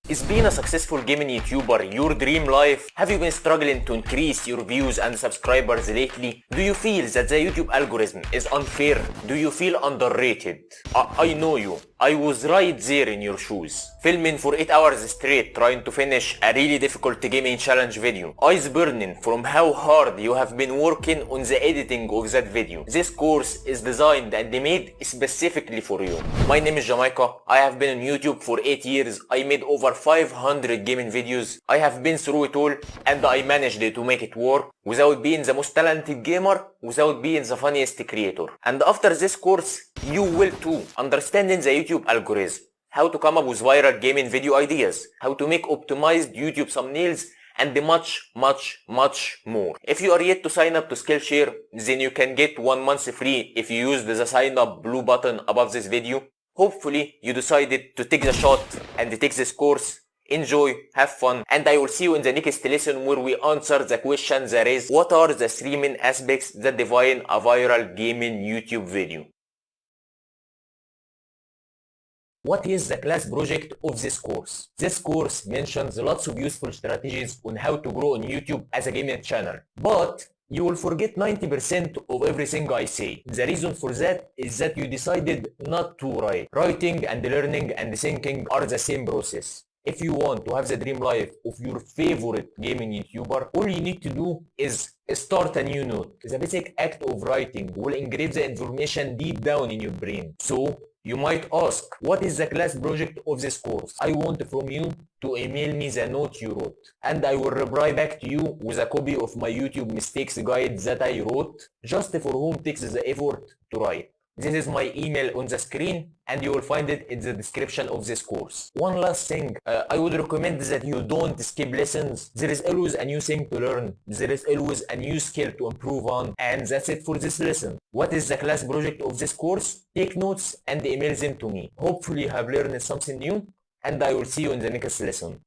Is being a successful gaming YouTuber your dream life? Have you been struggling to increase your views and subscribers lately? Do you feel that the YouTube algorithm is unfair? Do you feel underrated? I know you. I was right there in your shoes. Filming for 8 hours straight trying to finish a really difficult gaming challenge video. Eyes burning from how hard you have been working on the editing of that video. This course is designed and made specifically for you. My name is Jamaica. I have been on YouTube for 8 years. I made over 500 gaming videos. I have been through it all and I managed to make it work without being the most talented gamer, without being the funniest creator. And after this course, you will too. Understanding the YouTube algorithm, how to come up with viral gaming video ideas, how to make optimized YouTube thumbnails, and much more. If you are yet to sign up to Skillshare, then you can get 1 month free if you use the sign up blue button above this video. Hopefully you decided to take the shot and take this course. Enjoy, have fun, and I will see you in the next lesson where we answer the question that is, what are the 3 main aspects that define a viral gaming YouTube video? What is the class project of this course? This course mentions lots of useful strategies on how to grow on YouTube as a gaming channel. But you will forget 90% of everything I say. The reason for that is that you decided not to write. Writing and learning and thinking are the same process. If you want to have the dream life of your favorite gaming YouTuber, all you need to do is start a new note. The basic act of writing will engrave the information deep down in your brain. So, you might ask, what is the class project of this course? I want from you to email me the note you wrote, and I will reply back to you with a copy of my YouTube mistakes guide that I wrote, just for whom takes the effort to write. This is my email on the screen, and you will find it in the description of this course. One last thing, I would recommend that you don't skip lessons. There is always a new thing to learn. There is always a new skill to improve on. And that's it for this lesson. What is the class project of this course? Take notes and email them to me. Hopefully you have learned something new, and I will see you in the next lesson.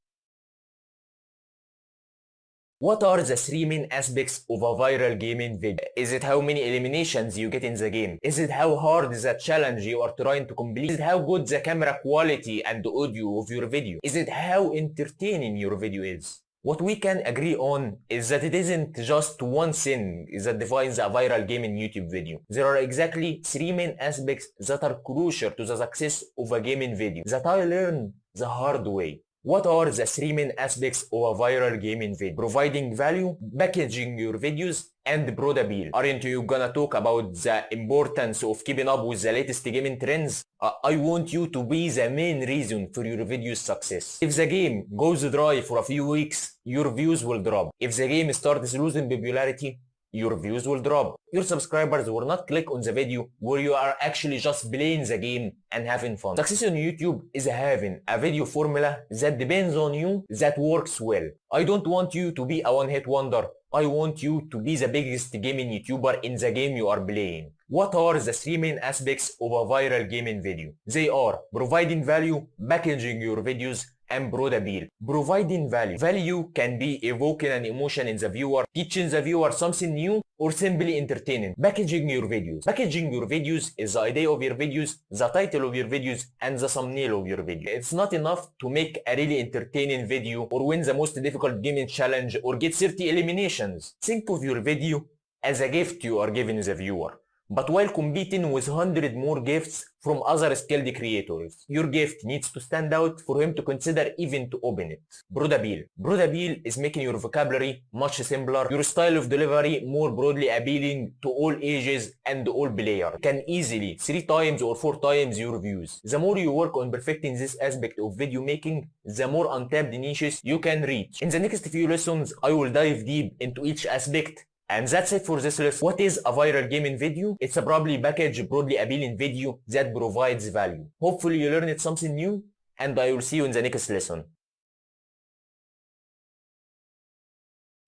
What are the 3 main aspects of a viral gaming video? Is it how many eliminations you get in the game? Is it how hard is the challenge you are trying to complete? Is it how good the camera quality and the audio of your video? Is it how entertaining your video is? What we can agree on is that it isn't just one thing that defines a viral gaming YouTube video. There are exactly 3 main aspects that are crucial to the success of a gaming video that I learned the hard way. What are the 3 main aspects of a viral gaming video? Providing value, packaging your videos, and broad appeal. Aren't you gonna talk about the importance of keeping up with the latest gaming trends? I want you to be the main reason for your video's success. If the game goes dry for a few weeks, your views will drop. If the game starts losing popularity, your views will drop. Your subscribers will not click on the video where you are actually just playing the game and having fun. Success on YouTube is having a video formula that depends on you that works well. I don't want you to be a one-hit wonder. I want you to be the biggest gaming YouTuber in the game you are playing. What are the 3 main aspects of a viral gaming video? They are providing value, packaging your videos, and broad appeal. Providing value. Value can be evoking an emotion in the viewer, teaching the viewer something new, or simply entertaining. Packaging your videos. Packaging your videos is the idea of your videos, the title of your videos, and the thumbnail of your video. It's not enough to make a really entertaining video or win the most difficult gaming challenge or get 30 eliminations. Think of your video as a gift you are giving the viewer, but while competing with 100 more gifts from other skilled creators. Your gift needs to stand out for him to consider even to open it. Broad appeal. Broad appeal is making your vocabulary much simpler, your style of delivery more broadly appealing to all ages and all players. You can easily 3 times or 4 times your views. The more you work on perfecting this aspect of video making, the more untapped niches you can reach. In the next few lessons, I will dive deep into each aspect. And that's it for this lesson. What is a viral gaming video? It's a probably packaged, broadly appealing video that provides value. Hopefully you learned something new, and I will see you in the next lesson.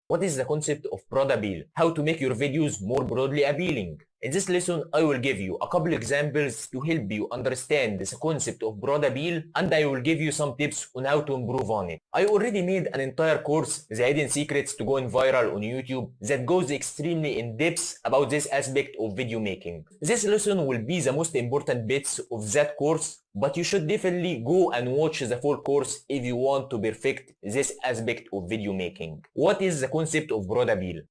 What is the concept of broad appeal? How to make your videos more broadly appealing? In this lesson, I will give you a couple examples to help you understand the concept of broad appeal, and I will give you some tips on how to improve on it. I already made an entire course, The Hidden Secrets to Going Viral on YouTube, that goes extremely in depth about this aspect of video making. This lesson will be the most important bits of that course, but you should definitely go and watch the full course if you want to perfect this aspect of video making. What is the concept of broad appeal?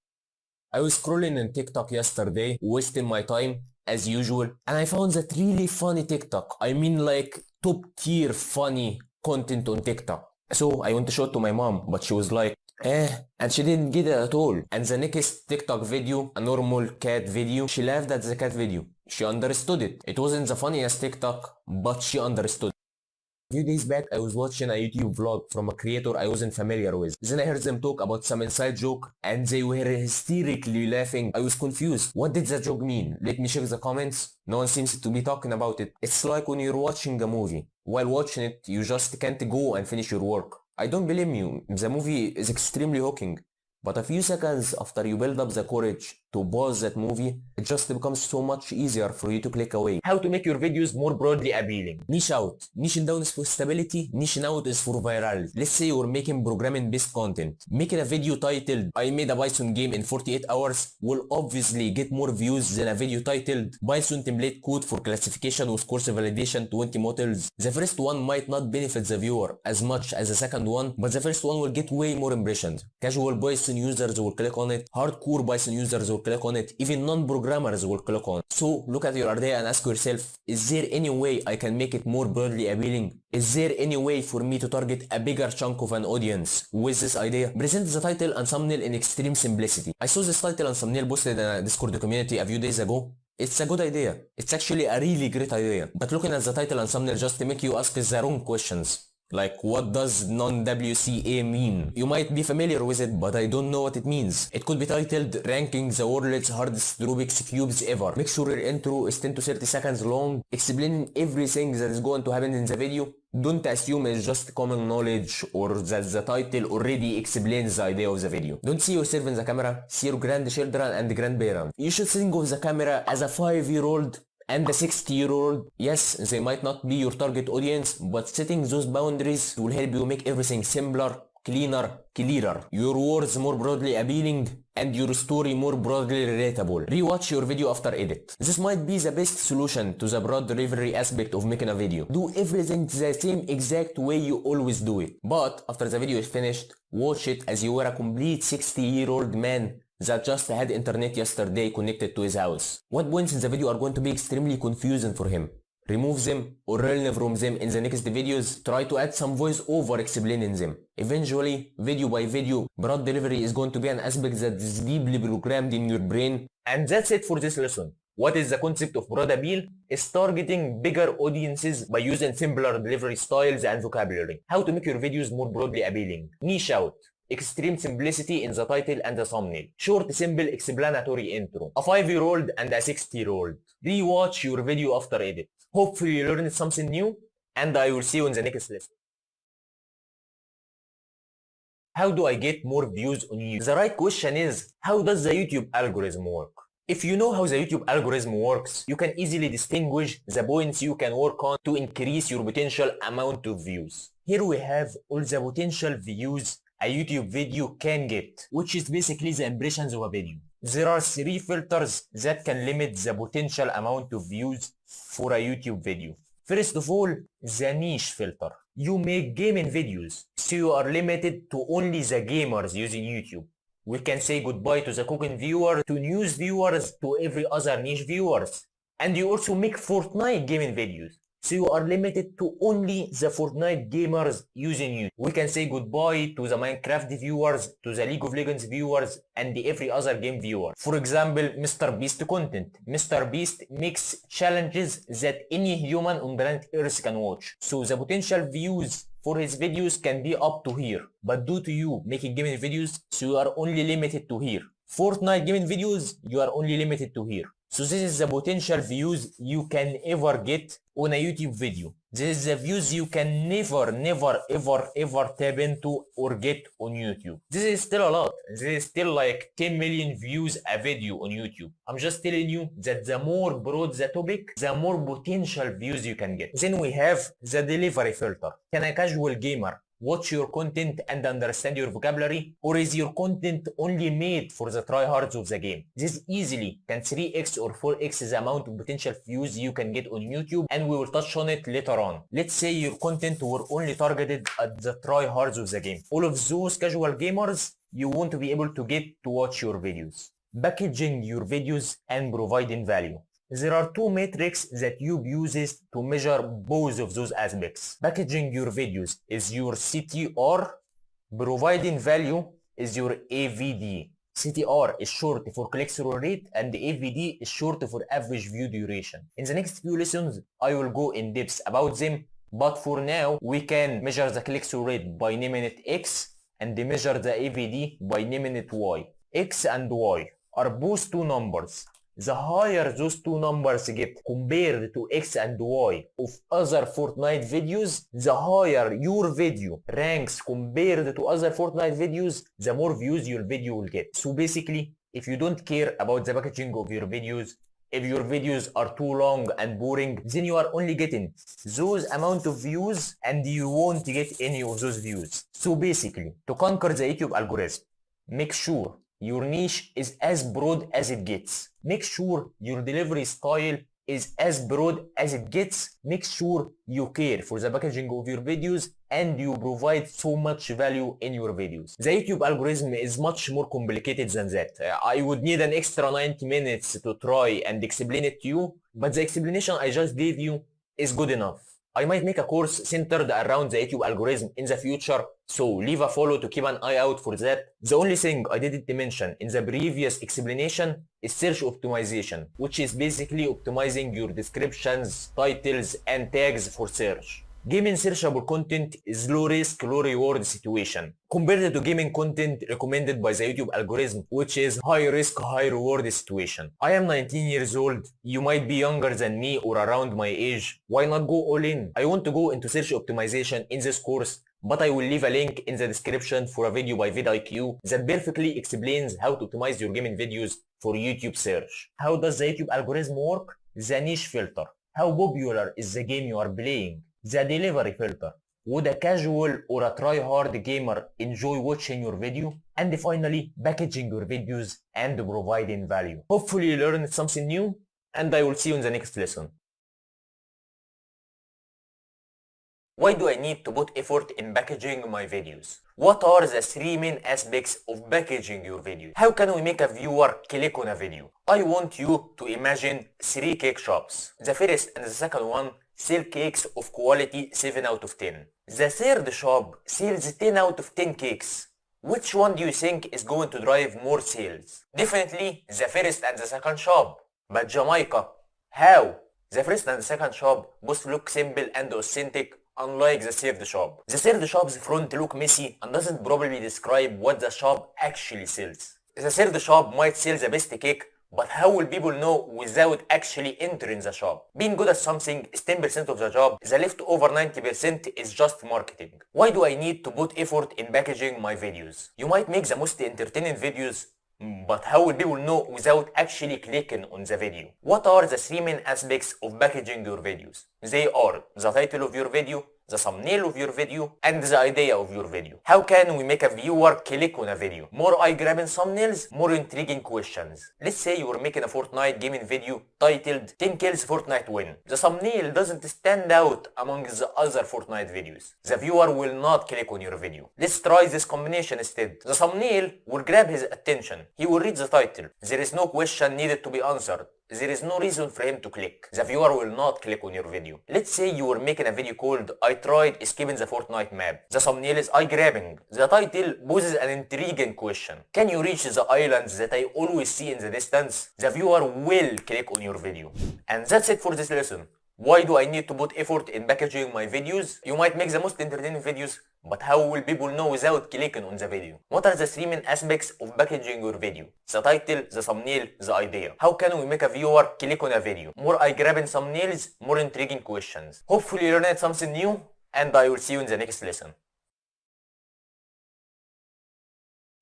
I was scrolling on TikTok yesterday, wasting my time as usual, and I found that really funny TikTok. I mean like top tier funny content on TikTok. So I went to show it to my mom, but she was like, and she didn't get it at all. And the next TikTok video, a normal cat video, she laughed at the cat video. She understood it. It wasn't the funniest TikTok, but she understood. A few days back, I was watching a YouTube vlog from a creator I wasn't familiar with. Then I heard them talk about some inside joke and they were hysterically laughing. I was confused. What did that joke mean? Let me check the comments. No one seems to be talking about it. It's like when you're watching a movie. While watching it, you just can't go and finish your work. I don't blame you. The movie is extremely hooking. But a few seconds after you build up the courage to pause that movie, it just becomes so much easier for you to click away. How to make your videos more broadly appealing. Niche out. Niching down is for stability, niching out is for virality. Let's say you're making programming based content. Making a video titled, I made a Python game in 48 hours will obviously get more views than a video titled, Python template code for classification with course validation 20 models. The first one might not benefit the viewer as much as the second one, but the first one will get way more impressions. Casual Python users will click on it, hardcore Python users will click on it, even non-programmers will click on it. So look at your idea and ask yourself, is there any way I can make it more broadly appealing? Is there any way for me to target a bigger chunk of an audience with this idea? Present the title and thumbnail in extreme simplicity. I saw this title and thumbnail posted in a Discord community a few days ago. It's a good idea. It's actually a really great idea. But looking at the title and thumbnail just make you ask the wrong questions. Like, what does non-WCA mean? You might be familiar with it, but I don't know what it means. It could be titled Ranking the World's Hardest Rubik's Cubes Ever. Make sure your intro is 10 to 30 seconds long, explaining everything that is going to happen in the video. Don't assume it's just common knowledge or that the title already explains the idea of the video. Don't see yourself in the camera, see your grandchildren and grandparents. You should think of the camera as a 5-year-old and the 60-year-old. Yes, they might not be your target audience, but setting those boundaries will help you make everything simpler, cleaner, clearer. Your words more broadly appealing, and your story more broadly relatable. Rewatch your video after edit. This might be the best solution to the broad delivery aspect of making a video. Do everything the same exact way you always do it. But after the video is finished, watch it as you were a complete 60-year-old man that just had internet yesterday connected to his house. What points in the video are going to be extremely confusing for him? Remove them or learn from them in the next videos. Try to add some voice over explaining them. Eventually, video by video, broad delivery is going to be an aspect that is deeply programmed in your brain. And that's it for this lesson. What is the concept of broad appeal? It's targeting bigger audiences by using simpler delivery styles and vocabulary. How to make your videos more broadly appealing? Niche out. Extreme simplicity in the title and the thumbnail. Short, simple, explanatory intro. A 5-year-old and a 60-year-old. Rewatch your video after edit. Hopefully you learned something new, and I will see you in the next lesson. How do I get more views on YouTube? The right question is, how does the YouTube algorithm work? If you know how the YouTube algorithm works, you can easily distinguish the points you can work on to increase your potential amount of views. Here we have all the potential views a YouTube video can get, which is basically the impressions of a video. There are 3 filters that can limit the potential amount of views for a YouTube video. First of all, the niche filter. You make gaming videos, so you are limited to only the gamers using YouTube. We can say goodbye to the cooking viewer, to news viewers, to every other niche viewers. And you also make Fortnite gaming videos, so you are limited to only the Fortnite gamers using YouTube. We can say goodbye to the Minecraft viewers, to the League of Legends viewers, and every other game viewer. For example, Mr. Beast content. Mr. Beast makes challenges that any human on planet Earth can watch. So the potential views for his videos can be up to here. But due to you making gaming videos, so you are only limited to here. Fortnite gaming videos, you are only limited to here. So this is the potential views you can ever get on a YouTube video. This is the views you can never ever tap into or get on YouTube. This is still a lot. This is still like 10 million views a video on YouTube. I'm just telling you that the more broad the topic, the more potential views you can get. Then we have the delivery filter. Can a casual gamer watch your content and understand your vocabulary, or is your content only made for the tryhards of the game? This easily can 3x or 4x the amount of potential views you can get on YouTube, and we will touch on it later on. Let's say your content were only targeted at the tryhards of the game. All of those casual gamers you want to be able to get to watch your videos. Packaging your videos and providing value. There are two metrics that YouTube uses to measure both of those aspects. Packaging your videos is your CTR, providing value is your AVD. CTR is short for click-through rate and AVD is short for average view duration. In the next few lessons, I will go in depth about them, but for now, we can measure the click-through rate by naming it X and measure the AVD by naming it Y. X and Y are both two numbers. The higher those two numbers get compared to X and Y of other Fortnite videos, the higher your video ranks compared to other Fortnite videos, the more views your video will get. So basically, if you don't care about the packaging of your videos, if your videos are too long and boring, then you are only getting those amount of views and you won't get any of those views. So basically, to conquer the YouTube algorithm, make sure your niche is as broad as it gets. Make sure your delivery style is as broad as it gets. Make sure you care for the packaging of your videos and you provide so much value in your videos. The YouTube algorithm is much more complicated than that. I would need an extra 90 minutes to try and explain it to you, but the explanation I just gave you is good enough. I might make a course centered around the YouTube algorithm in the future, so leave a follow to keep an eye out for that. The only thing I didn't mention in the previous explanation is search optimization, which is basically optimizing your descriptions, titles, and tags for search. Gaming searchable content is low risk, low reward situation compared to gaming content recommended by the YouTube algorithm, which is high risk, high reward situation. I am 19 years old. You might be younger than me or around my age. Why not go all in? I want to go into search optimization in this course, but I will leave a link in the description for a video by vidIQ that perfectly explains how to optimize your gaming videos for YouTube search. How does the YouTube algorithm work? The niche filter. How popular is the game you are playing? The delivery filter. Would a casual or a try-hard gamer enjoy watching your video? And finally, packaging your videos and providing value. Hopefully you learned something new, and I will see you in the next lesson. Why do I need to put effort in packaging my videos? What are the three main aspects of packaging your video? How can we make a viewer click on a video? I want you to imagine 3 cake shops. The first and the second one sell cakes of quality 7 out of 10. The third shop sells 10 out of 10 cakes. Which one do you think is going to drive more sales? Definitely the first and the second shop. But Jamaica, how? The first and the second shop both look simple and authentic, unlike the third shop. The third shop's front look messy and doesn't probably describe what the shop actually sells. The third shop might sell the best cake, but how will people know without actually entering the shop? Being good at something is 10% of the job, the left over 90% is just marketing. Why do I need to put effort in packaging my videos? You might make the most entertaining videos, but how will people know without actually clicking on the video? What are the 3 main aspects of packaging your videos? They are the title of your video, the thumbnail of your video, and the idea of your video. How can we make a viewer click on a video? More eye-grabbing thumbnails, more intriguing questions. Let's say you are making a Fortnite gaming video titled 10 kills Fortnite win. The thumbnail doesn't stand out among the other Fortnite videos. The viewer will not click on your video. Let's try this combination instead. The thumbnail will grab his attention. He will read the title. There is no question needed to be answered. There is no reason for him to click. The viewer will not click on your video. Let's say you were making a video called I tried escaping the Fortnite map. The thumbnail is eye-grabbing. The title poses an intriguing question. Can you reach the islands that I always see in the distance? The viewer will click on your video. And that's it for this lesson. Why do I need to put effort in packaging my videos? You might make the most entertaining videos, But how will people know without clicking on the video? What are the three main aspects of packaging your video? The title, the thumbnail, the idea. How can we make a viewer click on a video? More eye-grabbing thumbnails, more intriguing questions. Hopefully you learned something new, and I will see you in the next lesson.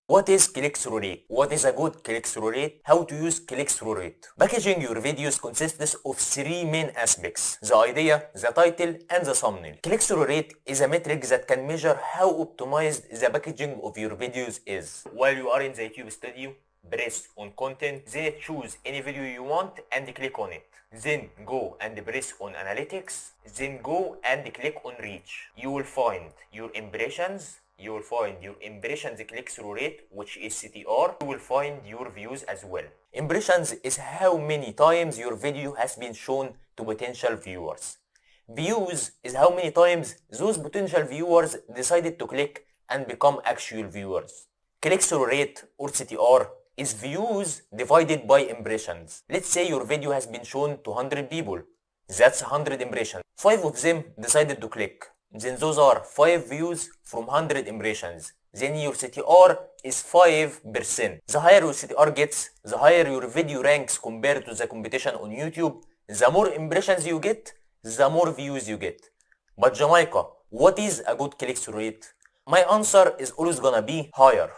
What is click-through rate? What is a good click-through rate? How to use click-through rate? Packaging your videos consists of three main aspects: the idea, the title, and the thumbnail. Click-through rate is a metric that can measure how optimized the packaging of your videos is. While you are in the YouTube studio, press on content, then choose any video you want and click on it. Then go and press on analytics, then go and click on reach. You will find your impressions, you will find your impressions click-through rate, which is CTR. You will find your views as well. Impressions is how many times your video has been shown to potential viewers. Views is how many times those potential viewers decided to click and become actual viewers. Click-through rate, or CTR, is views divided by impressions. Let's say your video has been shown to 100 people. That's 100 impressions. 5 of them decided to click. Then those are 5 views from 100 impressions. Then your CTR is 5%. The higher your CTR gets, the higher your video ranks compared to the competition on YouTube. The more impressions you get, the more views you get. But Jamaica, what is a good click-through rate? My answer is always gonna be higher.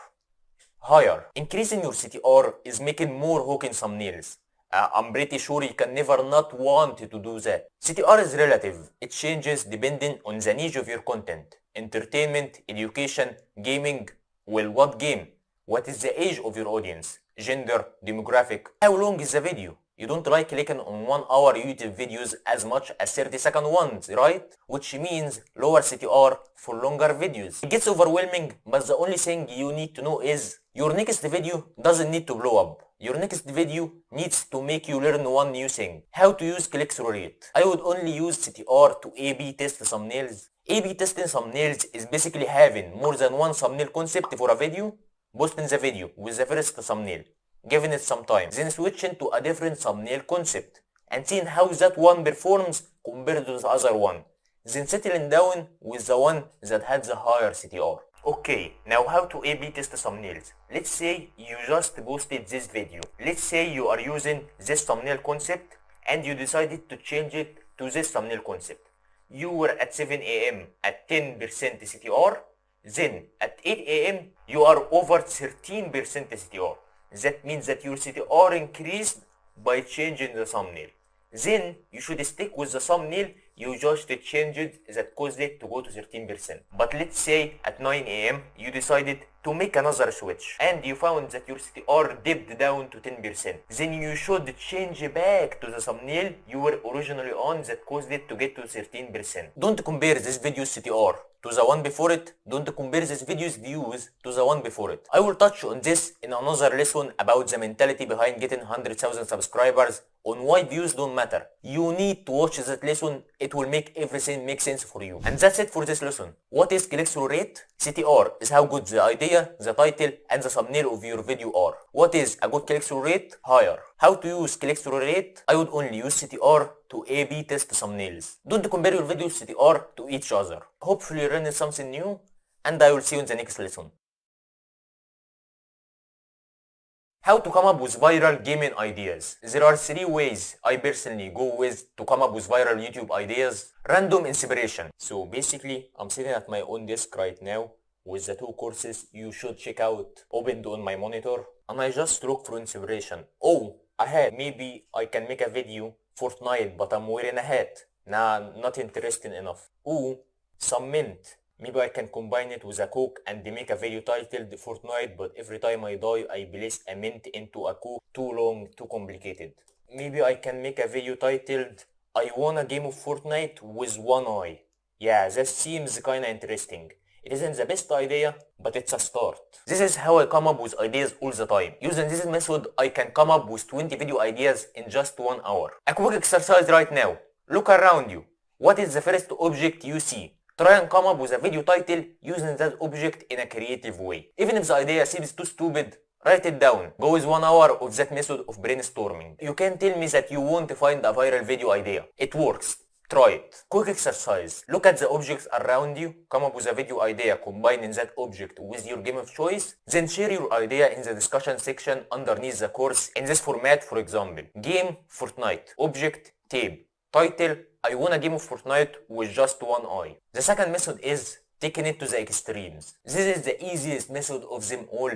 Increasing your CTR is making more hooking thumbnails. I'm pretty sure you can never not want to do that. CTR is relative. It changes depending on the niche of your content. Entertainment, education, gaming. Well, what game? What is the age of your audience? Gender, demographic. How long is the video? You don't like clicking on 1 hour YouTube videos as much as 30-second ones, right? Which means lower CTR for longer videos. It gets overwhelming, but the only thing you need to know is your next video doesn't need to blow up. Your next video needs to make you learn one new thing. How to use click-through rate. I would only use CTR to A/B test thumbnails. A/B testing thumbnails is basically having more than one thumbnail concept for a video, posting the video with the first thumbnail, giving it some time, then switching to a different thumbnail concept, and seeing how that one performs compared to the other one, then settling down with the one that had the higher CTR. Okay, now how to A/B test thumbnails. Let's say you just posted this video. Let's say you are using this thumbnail concept and you decided to change it to this thumbnail concept. You were at 7 AM at 10% CTR, then at 8 AM you are over 13% CTR. That means that your CTR increased by changing the thumbnail. Then you should stick with the thumbnail you just changed that caused it to go to 13%. But let's say at 9 AM you decided to make another switch and you found that your CTR dipped down to 10%. Then you should change back to the thumbnail you were originally on that caused it to get to 13%. Don't compare this video's CTR to the one before it. Don't compare this video's views to the one before it. I will touch on this in another lesson about the mentality behind getting 100,000 subscribers, on why views don't matter. You need to watch that lesson. It will make everything make sense for you. And that's it for this lesson. What is click-through rate? CTR is how good the idea, the title, and the thumbnail of your video are. What is a good click-through rate? Higher. How to use click-through rate? I would only use CTR to A/B test thumbnails. Don't compare your videos CTR to each other. Hopefully you learned something new, and I will see you in the next lesson. How to come up with viral gaming ideas. There are 3 ways I personally go with to come up with viral YouTube ideas. Random inspiration. So basically, I'm sitting at my own desk right now with the 2 courses you should check out opened on my monitor, and I just look for inspiration. Oh, a hat. Maybe I can make a video Fortnite but I'm wearing a hat. Nah, not interesting enough. Ooh, some mint. Maybe I can combine it with a Coke and make a video titled Fortnite, but every time I die I place a mint into a Coke. Too long, too complicated. Maybe I can make a video titled I won a game of Fortnite with one eye. Yeah, that seems kinda interesting. It isn't the best idea, but it's a start. This is how I come up with ideas all the time. Using this method, I can come up with 20 video ideas in just 1 hour. A quick exercise right now. Look around you. What is the first object you see? Try and come up with a video title using that object in a creative way. Even if the idea seems too stupid, write it down. Go with 1 hour of that method of brainstorming. You can tell me that you won't find a viral video idea. It works. Try it. Quick exercise. Look at the objects around you, come up with a video idea combining that object with your game of choice, then share your idea in the discussion section underneath the course in this format. For example, game Fortnite, object tape, title I want a game of Fortnite with just one eye. The second method is taking it to the extremes. This is the easiest method of them all.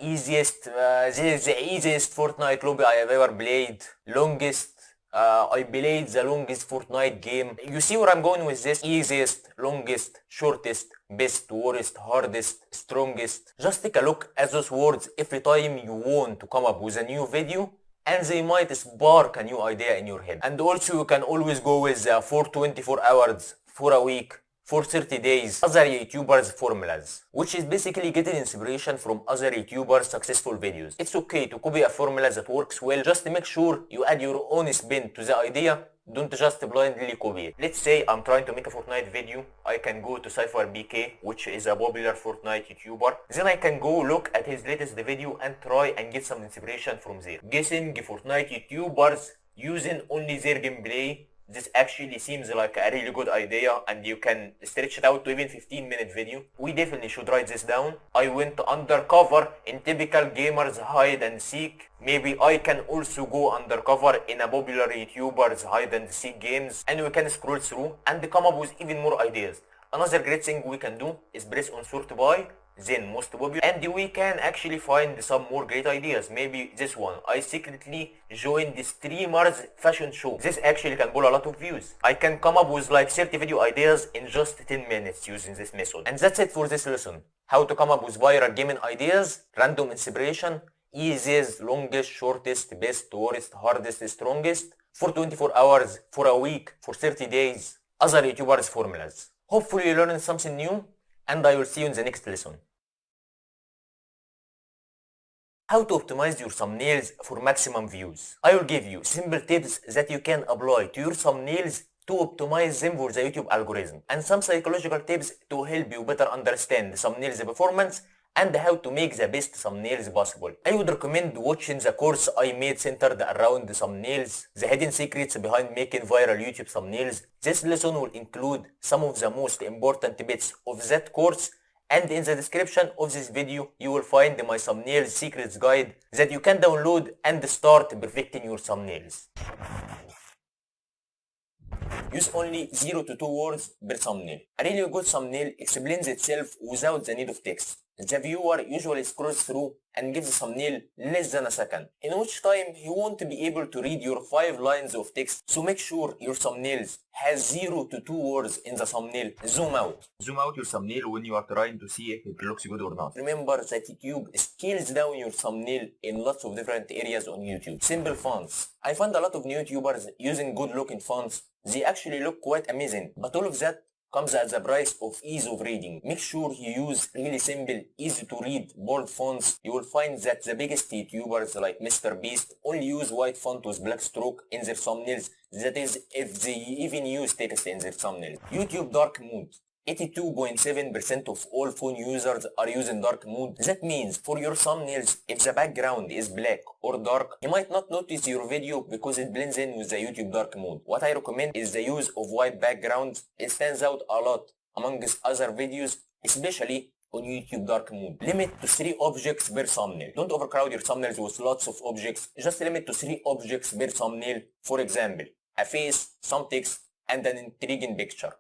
This is the easiest Fortnite lobby I have ever played. Longest. I played the longest Fortnite game. You see where I'm going with this? Easiest, longest, shortest, best, worst, hardest, strongest. Just take a look at those words every time you want to come up with a new video, and they might spark a new idea in your head. And also you can always go with for 24 hours, for a week, for 30 days, other YouTubers' formulas, which is basically getting inspiration from other YouTubers' successful videos. It's okay to copy a formula that works well, just make sure you add your own spin to the idea, don't just blindly copy it. Let's say I'm trying to make a Fortnite video, I can go to CypherBK, which is a popular Fortnite YouTuber, then I can go look at his latest video and try and get some inspiration from there. Guessing Fortnite YouTubers using only their gameplay. This actually seems like a really good idea, and you can stretch it out to even 15-minute video. We definitely should write this down. I went undercover in typical gamers hide and seek. Maybe I can also go undercover in a popular YouTuber's hide and seek games, and we can scroll through and come up with even more ideas. Another great thing we can do is press on sort by, then most popular, and we can actually find some more great ideas. Maybe this one, I secretly joined the streamer's fashion show. This actually can pull a lot of views. I can come up with like 30 video ideas in just 10 minutes using this method. And that's it for this lesson. How to come up with viral gaming ideas, random inspiration, easiest, longest, shortest, best, worst, hardest, strongest, for 24 hours, for a week, for 30 days, other YouTubers' formulas. Hopefully you learned something new, and I will see you in the next lesson. How to optimize your thumbnails for maximum views. I will give you simple tips that you can apply to your thumbnails to optimize them for the YouTube algorithm, and some psychological tips to help you better understand the thumbnails performance and how to make the best thumbnails possible. I would recommend watching the course I made centered around the thumbnails, the hidden secrets behind making viral YouTube thumbnails. This lesson will include some of the most important bits of that course, and in the description of this video you will find my thumbnails secrets guide that you can download and start perfecting your thumbnails. Use only 0 to 2 words per thumbnail. A really good thumbnail explains itself without the need of text. The viewer usually scrolls through and gives the thumbnail less than a second, in which time he won't be able to read your 5 lines of text. So make sure your thumbnails has 0 to 2 words in the thumbnail. Zoom out. Zoom out your thumbnail when you are trying to see if it looks good or not. Remember that YouTube scales down your thumbnail in lots of different areas on YouTube. Simple fonts. I found a lot of new YouTubers using good looking fonts. They actually look quite amazing, but all of that comes at the price of ease of reading. Make sure you use really simple, easy to read, bold fonts. You will find that the biggest YouTubers like MrBeast only use white font with black stroke in their thumbnails. That is, if they even use text in their thumbnails. YouTube dark mode. 82.7% of all phone users are using dark mode. That means for your thumbnails, if the background is black or dark, you might not notice your video because it blends in with the YouTube dark mode. What I recommend is the use of white backgrounds. It stands out a lot amongst other videos, especially on YouTube dark mode. Limit to 3 objects per thumbnail. Don't overcrowd your thumbnails with lots of objects. Just limit to 3 objects per thumbnail. For example, a face, some text, and an intriguing picture.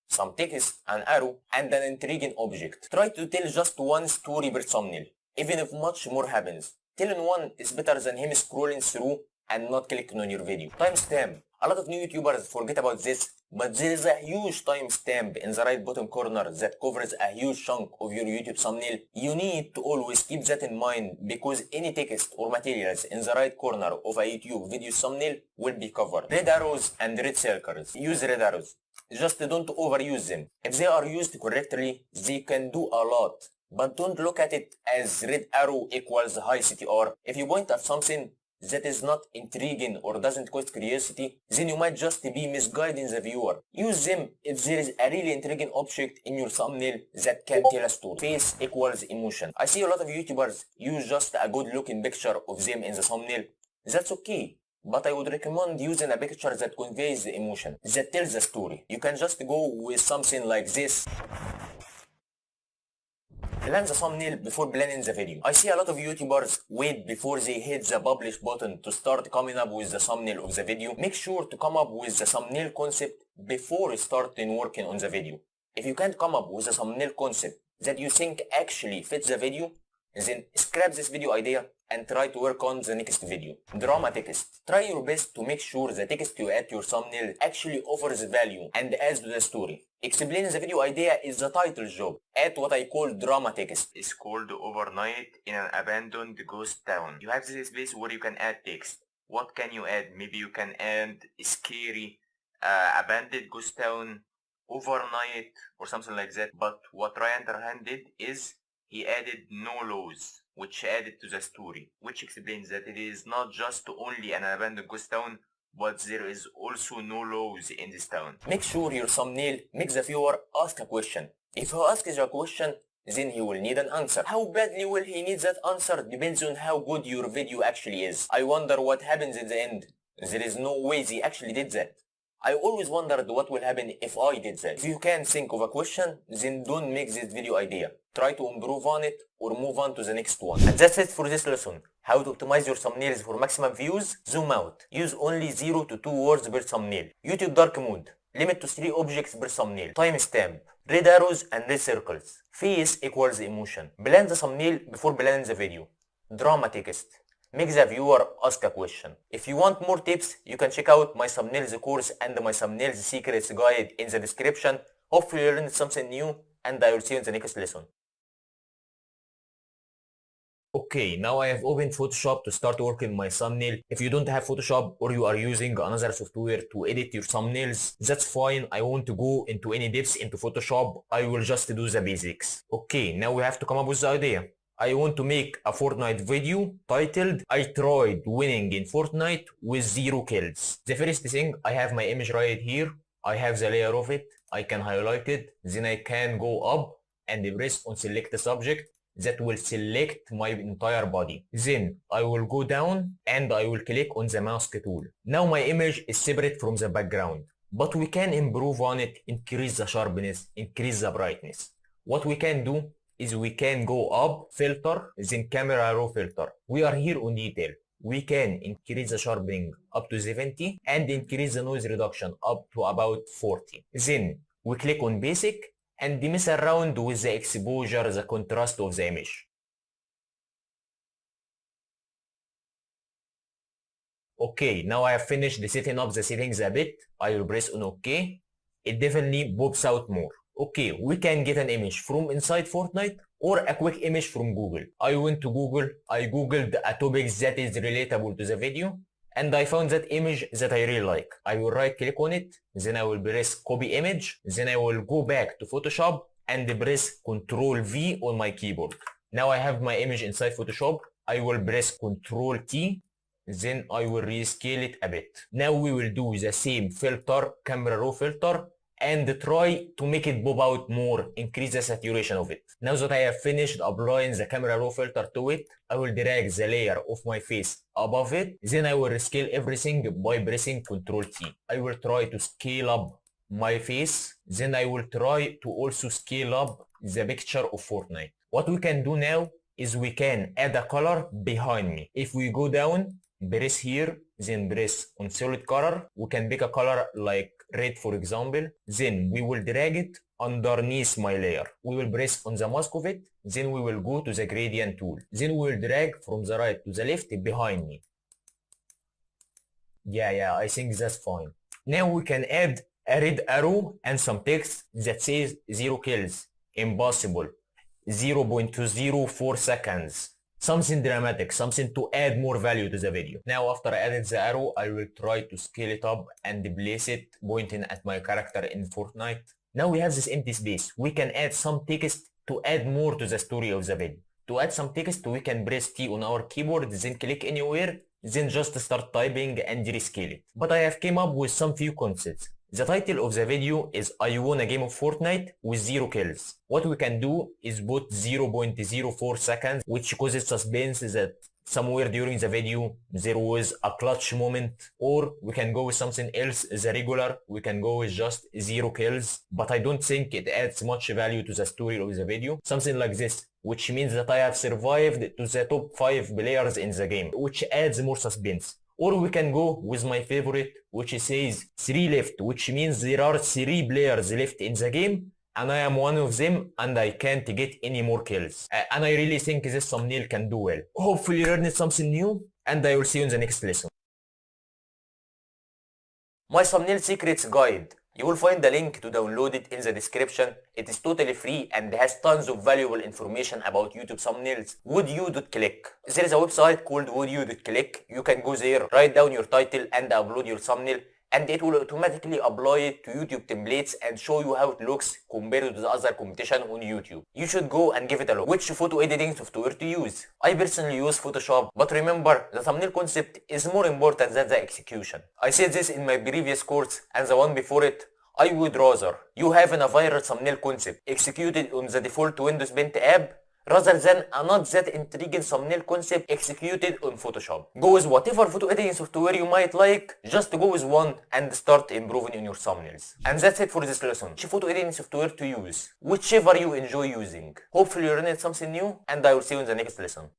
Some text, an arrow, and an intriguing object. Try to tell just one story per thumbnail, even if much more happens. Telling one is better than him scrolling through and not clicking on your video. Timestamp. A lot of new YouTubers forget about this, but there is a huge timestamp in the right bottom corner that covers a huge chunk of your YouTube thumbnail. You need to always keep that in mind because any text or materials in the right corner of a YouTube video thumbnail will be covered. Red arrows and red circles. Use red arrows. Just don't overuse them. If they are used correctly, they can do a lot. But don't look at it as red arrow equals high CTR. If you point at something that is not intriguing or doesn't cause curiosity, then you might just be misguiding the viewer. Use them if there is a really intriguing object in your thumbnail that can tell a story. Face equals emotion. I see a lot of YouTubers use just a good looking picture of them in the thumbnail. That's okay. but I would recommend using a picture that conveys the emotion, that tells the story. You can just go with something like this. Plan the thumbnail before planning the video. I see a lot of YouTubers wait before they hit the publish button to start coming up with the thumbnail of the video. Make sure to come up with the thumbnail concept before starting working on the video. If you can't come up with a thumbnail concept that you think actually fits the video, then scrap this video idea and try to work on the next video. Drama text. Try your best to make sure the text you add to your thumbnail actually offers value and adds to the story. Explaining the video idea is the title job. Add what I call drama text. It's called Overnight in an Abandoned Ghost Town. You have this space where you can add text. What can you add? Maybe you can add scary, abandoned ghost town, overnight, or something like that. But what Ryan Terhan did is he added no laws, which added to the story, which explains that it is not just only an abandoned ghost town, but there is also no laws in this town. Make sure your thumbnail makes the viewer ask a question. If he asks a question, then he will need an answer. How badly will he need that answer depends on how good your video actually is. I wonder what happens in the end. There is no way they actually did that. I always wondered what will happen if I did that. If you can't think of a question, then don't make this video idea. Try to improve on it or move on to the next one. And that's it for this lesson. How to optimize your thumbnails for maximum views. Zoom out. Use only 0 to 2 words per thumbnail. YouTube dark mode. Limit to 3 objects per thumbnail. Timestamp. Red arrows and red circles. Face equals emotion. Plan the thumbnail before planning the video. Drama text. Make the viewer ask a question. If you want more tips, you can check out my thumbnails course and my thumbnails secrets guide in the description. Hopefully you learned something new, and I will see you in the next lesson. Okay, now I have opened Photoshop to start working my thumbnail. If you don't have Photoshop or you are using another software to edit your thumbnails, that's fine. I won't go into any depths into Photoshop. I will just do the basics. Okay, now we have to come up with the idea. I want to make a Fortnite video titled I tried winning in Fortnite with 0 kills. The first thing, I have my image right here. I have the layer of it. I can highlight it. Then I can go up and press on select the subject. That will select my entire body. Then I will go down and I will click on the mask tool. Now my image is separate from the background, but we can improve on it, increase the sharpness, increase the brightness. What we can do is we can go up, filter, then camera raw filter. We are here on detail. We can increase the sharpening up to 70 and increase the noise reduction up to about 40. Then we click on basic and mess around with the exposure, the contrast of the image. Okay, now I have finished setting up the settings a bit. I will press on OK. It definitely pops out more. Okay, we can get an image from inside Fortnite or a quick image from Google. I went to Google, I googled a topic that is relatable to the video, and I found that image that I really like. I will right click on it, then I will press copy image, then I will go back to Photoshop and press Ctrl V on my keyboard. Now I have my image inside Photoshop. I will press Ctrl T, then I will rescale it a bit. Now we will do the same filter, camera raw filter, and try to make it pop out more, increase the saturation of it. Now that I have finished applying the camera raw filter to it, I will drag the layer of my face above it, then I will rescale everything by pressing Ctrl T. I will try to scale up my face, then I will try to also scale up the picture of Fortnite. What we can do now is we can add a color behind me. If we go down, press here, then press on solid color, we can pick a color like red for example, then we will drag it underneath my layer. We will press on the mask of it, then we will go to the gradient tool, then we will drag from the right to the left behind me. Yeah, I think that's fine. Now we can add a red arrow and some text that says 0 kills, impossible, 0.204 seconds. Something dramatic, something to add more value to the video. Now after I added the arrow, I will try to scale it up and place it pointing at my character in Fortnite. Now we have this empty space. We can add some text to add more to the story of the video. To add some text, we can press T on our keyboard, then click anywhere, then just start typing and rescale it. But I have came up with some few concepts. The title of the video is I won a game of Fortnite with 0 kills. What we can do is put 0.04 seconds, which causes suspense that somewhere during the video there was a clutch moment, or we can go with something else, the regular, we can go with just 0 kills, but I don't think it adds much value to the story of the video. Something like this, which means that I have survived to the top 5 players in the game, which adds more suspense. Or we can go with my favorite, which says 3 left, which means there are 3 players left in the game, and I am one of them, and I can't get any more kills. And I really think this thumbnail can do well. Hopefully you learned something new, and I will see you in the next lesson. My thumbnail secrets guide. You will find the link to download it in the description. It is totally free and has tons of valuable information about YouTube thumbnails. Woodyou.click. There is a website called Woodyou.click. You can go there, write down your title and upload your thumbnail, and it will automatically apply it to YouTube templates and show you how it looks compared to the other competition on YouTube. You should go and give it a look. Which photo editing software to use? I personally use Photoshop, but remember, the thumbnail concept is more important than the execution. I said this in my previous course and the one before it. I would rather you have a viral thumbnail concept executed on the default Windows Paint app rather than a not that intriguing thumbnail concept executed on Photoshop. Go with whatever photo editing software you might like, just go with one and start improving on your thumbnails. And that's it for this lesson. Which photo editing software to use? Whichever you enjoy using. Hopefully you learned something new, and I will see you in the next lesson.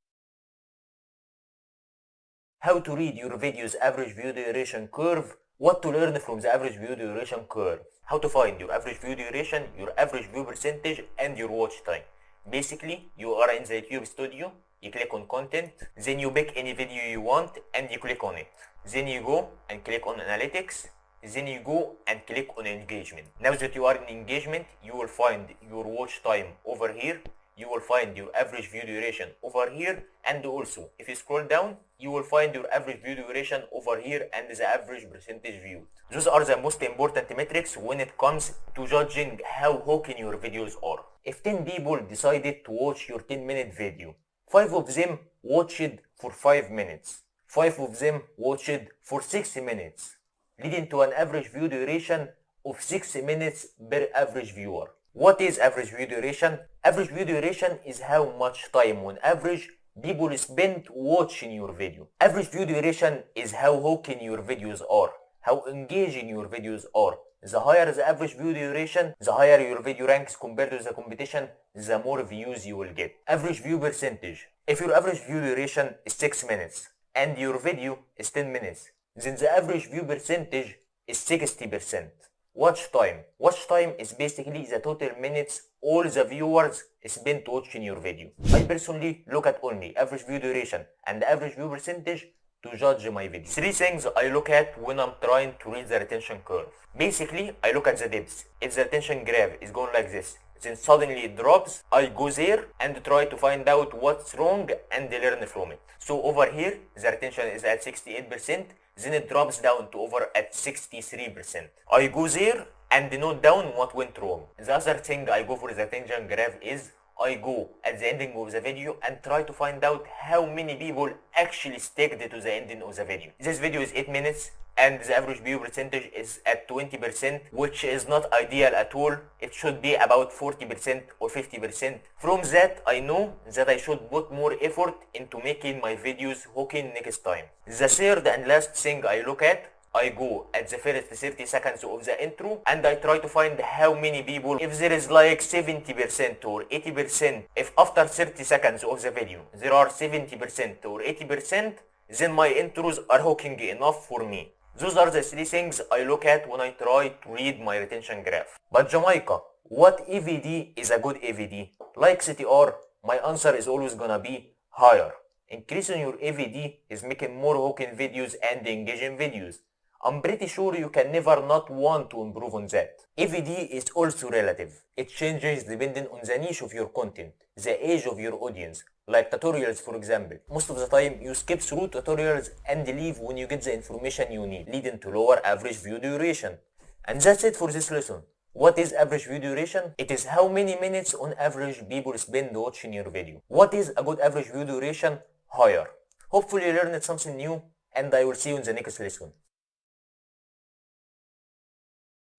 How to read your video's average view duration curve. What to learn from the average view duration curve. How to find your average view duration, your average view percentage, and your watch time. Basically, you are in the YouTube studio, you click on content, then you pick any video you want and you click on it. Then you go and click on analytics, then you go and click on engagement. Now that you are in engagement, you will find your watch time over here, you will find your average view duration over here, and also if you scroll down, you will find your average view duration over here and the average percentage viewed. Those are the most important metrics when it comes to judging how hooking your videos are. If 10 people decided to watch your 10-minute video, 5 of them watched for 5 minutes, 5 of them watched for 6 minutes, leading to an average view duration of 6 minutes per average viewer. What is average view duration? Average view duration is how much time on average people spend watching your video. Average view duration is how hooking your videos are, how engaging your videos are. The higher the average view duration, the higher your video ranks compared to the competition, the more views you will get. Average view percentage. If your average view duration is 6 minutes and your video is 10 minutes, then the average view percentage is 60%. Watch time. Watch time is basically the total minutes all the viewers spent watching your video. I personally look at only average view duration and average view percentage to judge my video. 3 things I look at when I'm trying to read the retention curve. Basically, I look at the dips. If the retention graph is going like this, then suddenly it drops, I go there and try to find out what's wrong and learn from it. So over here, the retention is at 68%, then it drops down to over at 63%. I go there and note down what went wrong. The other thing I go for the retention graph is I go at the ending of the video and try to find out how many people actually stuck to the ending of the video. This video is 8 minutes and the average view percentage is at 20%, which is not ideal at all. It should be about 40% or 50%. From that, I know that I should put more effort into making my videos hooking next time. The third and last thing I look at, I go at the first 30 seconds of the intro and I try to find how many people, if there is like 70% or 80%, if after 30 seconds of the video there are 70% or 80%, then my intros are hooking enough for me. Those are the 3 things I look at when I try to read my retention graph. But Jamaica, what AVD is a good AVD? Like CTR, my answer is always gonna be higher. Increasing your AVD is making more hooking videos and engaging videos. I'm pretty sure you can never not want to improve on that. AVD is also relative. It changes depending on the niche of your content, the age of your audience. Like tutorials, for example. Most of the time you skip through tutorials and leave when you get the information you need, leading to lower average view duration. And that's it for this lesson. What is average view duration? It is how many minutes on average people spend watching your video. What is a good average view duration? Higher. Hopefully you learned something new, and I will see you in the next lesson.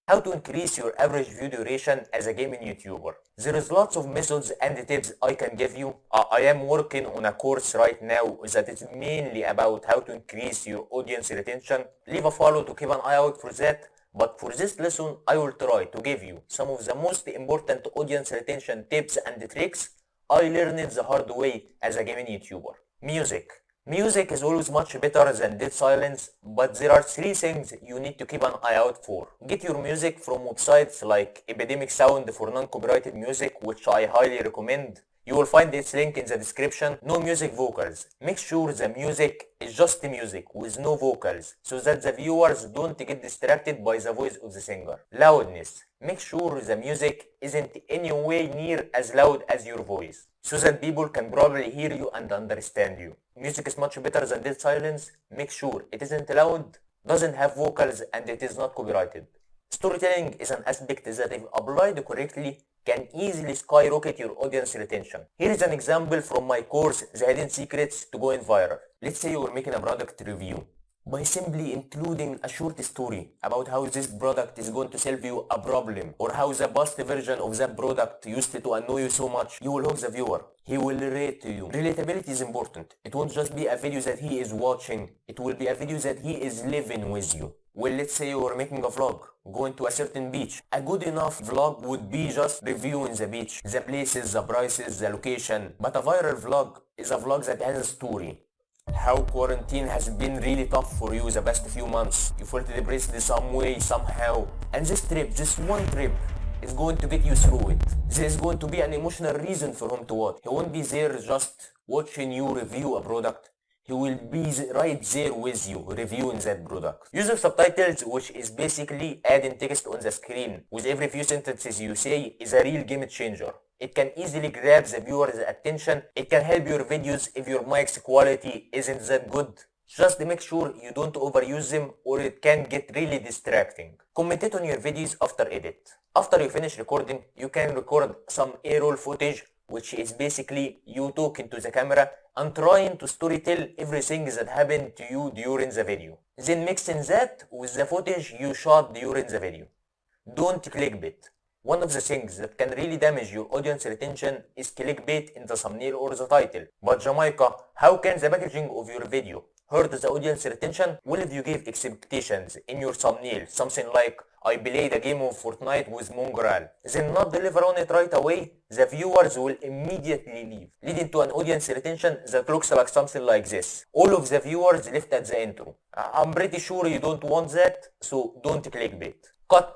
How to increase your average view duration as a gaming YouTuber. There is lots of methods and tips I can give you. I am working on a course right now that is mainly about how to increase your audience retention. Leave a follow to keep an eye out for that. But for this lesson, I will try to give you some of the most important audience retention tips and tricks I learned the hard way as a gaming YouTuber. Music. Music is always much better than dead silence, but there are 3 things you need to keep an eye out for. Get your music from websites like Epidemic Sound for non-copyrighted music, which I highly recommend. You will find its link in the description. No music vocals. Make sure the music is just music with no vocals, so that the viewers don't get distracted by the voice of the singer. Loudness. Make sure the music isn't any way near as loud as your voice, so that people can probably hear you and understand you. Music is much better than dead silence. Make sure it isn't loud, doesn't have vocals, and it is not copyrighted. Storytelling is an aspect that, if applied correctly, can easily skyrocket your audience retention. Here is an example from my course, The Hidden Secrets to Going Viral. Let's say you are making a product review. By simply including a short story about how this product is going to solve you a problem, or how the past version of that product used to annoy you so much, you will hook the viewer. He will relate to you. Relatability is important. It won't just be a video that he is watching. It will be a video that he is living with you. Well, let's say you are making a vlog, going to a certain beach. A good enough vlog would be just reviewing the beach, the places, the prices, the location. But a viral vlog is a vlog that has a story. How quarantine has been really tough for you the past few months. You felt depressed in some way, somehow. And this trip, this one trip, is going to get you through it. There is going to be an emotional reason for him to watch. He won't be there just watching you review a product. He will be right there with you, reviewing that product. Use of subtitles, which is basically adding text on the screen with every few sentences you say, is a real game changer. It can easily grab the viewer's attention. It can help your videos if your mic's quality isn't that good. Just make sure you don't overuse them, or it can get really distracting. Commentate on your videos after edit. After you finish recording, you can record some A-roll footage, which is basically you talking to the camera and trying to storytell everything that happened to you during the video. Then mixing that with the footage you shot during the video. Don't clickbait. One of the things that can really damage your audience retention is clickbait in the thumbnail or the title. But Jamaica, how can the packaging of your video hurt the audience retention? Well, if you give expectations in your thumbnail, something like, I played a game of Fortnite with Mongrel, then not deliver on it right away, the viewers will immediately leave, leading to an audience retention that looks like something like this. All of the viewers left at the intro. I'm pretty sure you don't want that, so don't clickbait. Cut.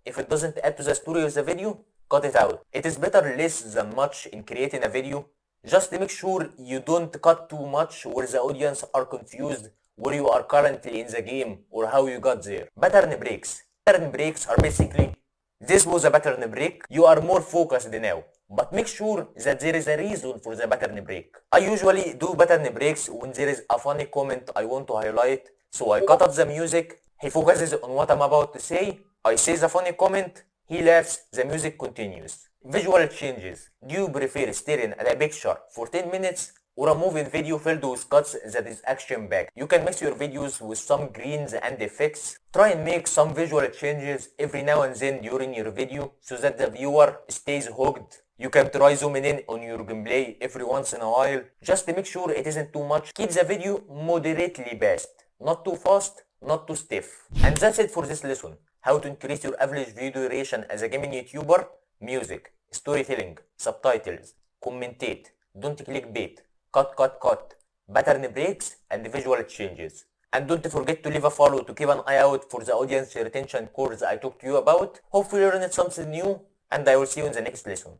If it doesn't add to the story of the video, cut it out. It is better less than much in creating a video. Just make sure you don't cut too much where the audience are confused where you are currently in the game or how you got there. Pattern breaks. Pattern breaks are basically, this was a pattern break, you are more focused now. But make sure that there is a reason for the pattern break. I usually do pattern breaks when there is a funny comment I want to highlight, so I cut off the music, he focuses on what I'm about to say, I say the funny comment, he laughs, the music continues. Visual changes. Do you prefer staring at a picture for 10 minutes or a moving video filled with cuts that is action-packed? You can mix your videos with some greens and effects. Try and make some visual changes every now and then during your video so that the viewer stays hooked. You can try zooming in on your gameplay every once in a while. Just to make sure it isn't too much. Keep the video moderately paced. Not too fast, not too stiff. And that's it for this lesson. How to increase your average video duration as a gaming YouTuber. Music, storytelling, subtitles, commentate, don't clickbait, cut, pattern breaks, and visual changes. And don't forget to leave a follow to keep an eye out for the audience retention course I talked to you about. Hopefully you learned something new, and I will see you in the next lesson.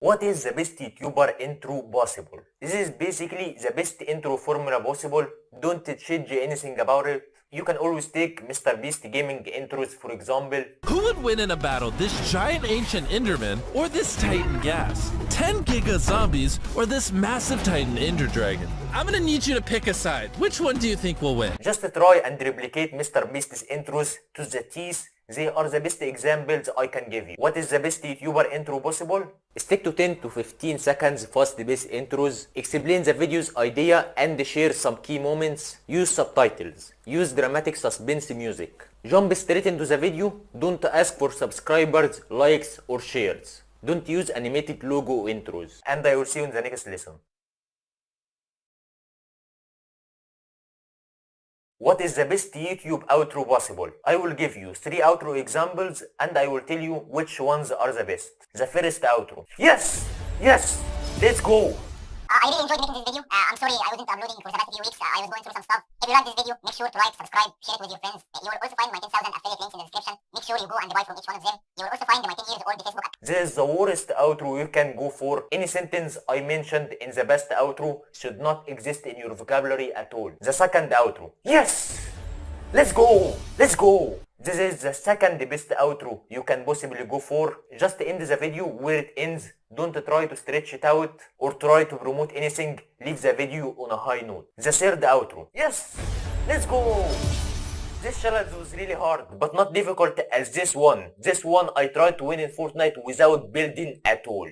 What is the best YouTuber intro possible? This is basically the best intro formula possible. Don't change anything about it. You can always take Mr. Beast gaming intros, for example. Who would win in a battle, this giant ancient Enderman or this Titan gas? 10 Giga zombies or this massive Titan Ender Dragon? I'm gonna need you to pick a side. Which one do you think will win? Just try and replicate Mr. Beast's intros to the T's. They are the best examples I can give you. What is the best YouTuber intro possible? Stick to 10 to 15 seconds fast-paced intros. Explain the video's idea and share some key moments. Use subtitles. Use dramatic suspense music. Jump straight into the video. Don't ask for subscribers, likes or shares. Don't use animated logo intros. And I will see you in the next lesson. What is the best YouTube outro possible? I will give you 3 outro examples and I will tell you which ones are the best. The first outro. Yes! Yes! Let's go! I really enjoyed making this video. I'm sorry I wasn't uploading for the past few weeks. I was going through some stuff. If you like this video, make sure to like, subscribe, share it with your friends. You will also find my 10,000 affiliate links in the description. Make sure you go and buy from each one of them. You will also find my 10 years old Facebook account. This is the worst outro you can go for. Any sentence I mentioned in the best outro should not exist in your vocabulary at all. The second outro. Yes! Let's go! Let's go! This is the second best outro you can possibly go for. Just end the video where it ends. Don't try to stretch it out or try to promote anything. Leave the video on a high note. The third outro. Yes! Let's go! This challenge was really hard, but not difficult as this one. This one I tried to win in Fortnite without building at all.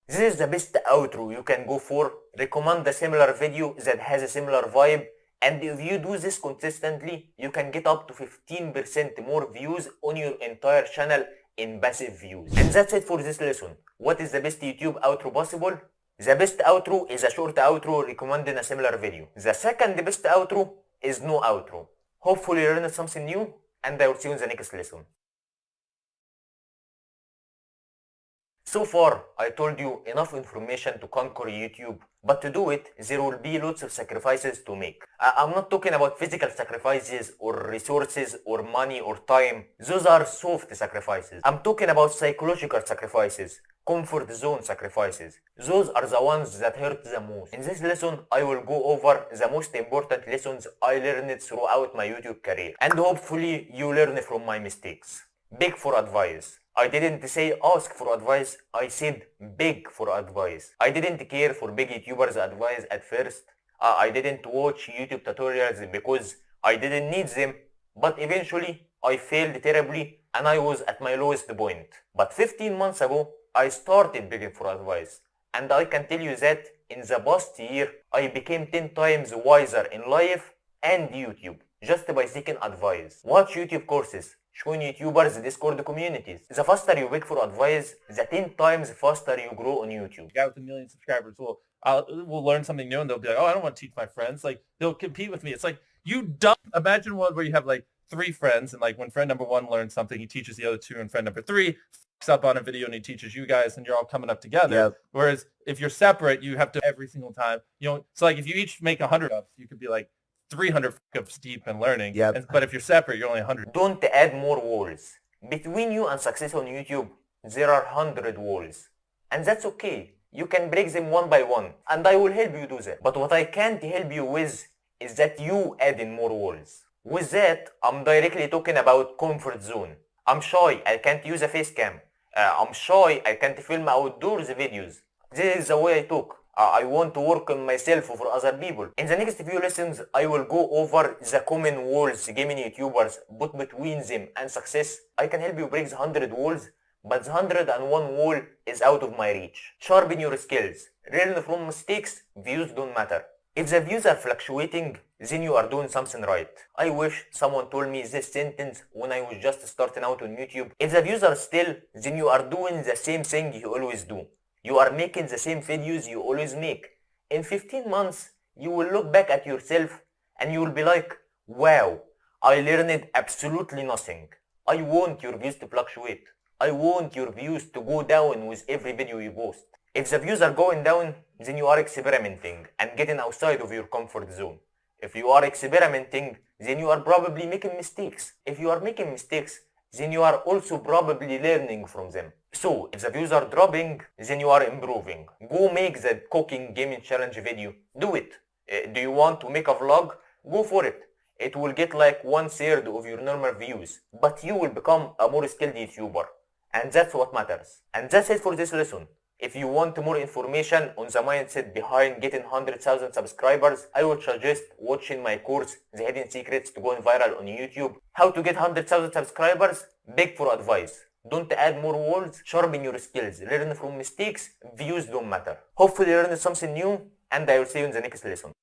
This is the best outro you can go for. Recommend a similar video that has a similar vibe. And if you do this consistently, you can get up to 15% more views on your entire channel in passive views. And that's it for this lesson. What is the best YouTube outro possible? The best outro is a short outro recommending a similar video. The second best outro is no outro. Hopefully you learned something new, and I will see you in the next lesson. So far, I told you enough information to conquer YouTube, but to do it, there will be lots of sacrifices to make. I'm not talking about physical sacrifices or resources or money or time. Those are soft sacrifices. I'm talking about psychological sacrifices, comfort zone sacrifices. Those are the ones that hurt the most. In this lesson, I will go over the most important lessons I learned throughout my YouTube career. And hopefully you learn from my mistakes. Beg for advice. I didn't say ask for advice, I said beg for advice. I didn't care for big YouTubers' advice at first. I didn't watch YouTube tutorials because I didn't need them. But eventually, I failed terribly and I was at my lowest point. But 15 months ago, I started begging for advice. And I can tell you that in the past year, I became 10 times wiser in life and YouTube just by seeking advice. Watch YouTube courses. Join YouTubers' Discord communities. The faster you beg for advice, the 10 times faster you grow on YouTube. Guy with 1 million subscribers will learn something new and they'll be like, oh, I don't want to teach my friends. Like, they'll compete with me. It's like, you dumb. Imagine one where you have like 3 friends and like when friend number 1 learns something, he teaches the other 2, and friend number 3 fucks up on a video and he teaches you guys and you're all coming up together. Yep. Whereas if you're separate, you have to every single time. You know, so like if you each make 100 ups, you could be like 300 ups deep and learning. Yep. But if you're separate, you're only 100. Don't add more walls. Between you and success on YouTube, there are 100 walls. And that's okay. You can break them one by one. And I will help you do that. But what I can't help you with is that you add in more walls. With that, I'm directly talking about comfort zone. I'm shy. I can't use a face cam. I'm shy. I can't film outdoors videos. This is the way I talk. I want to work on myself for other people. In the next few lessons, I will go over the common walls gaming YouTubers put between them and success. I can help you break the 100 walls, but the 101 wall is out of my reach. Sharpen your skills. Learn from mistakes. Views don't matter. If the views are fluctuating, then you are doing something right. I wish someone told me this sentence when I was just starting out on YouTube. If the views are still, then you are doing the same thing you always do. You are making the same videos you always make. In 15 months, you will look back at yourself and you will be like, wow, I learned absolutely nothing. I want your views to fluctuate. I want your views to go down with every video you post. If the views are going down, then you are experimenting and getting outside of your comfort zone. If you are experimenting, then you are probably making mistakes. If you are making mistakes, then you are also probably learning from them. So, if the views are dropping, then you are improving. Go make the cooking gaming challenge video. Do it. Do you want to make a vlog? Go for it. It will get like 1/3 of your normal views, but you will become a more skilled YouTuber. And that's what matters. And that's it for this lesson. If you want more information on the mindset behind getting 100,000 subscribers, I would suggest watching my course, The Hidden Secrets to Going Viral on YouTube. How to get 100,000 subscribers? Beg for advice. Don't add more walls, sharpen your skills, learn from mistakes, views don't matter. Hopefully you learned something new, and I will see you in the next lesson.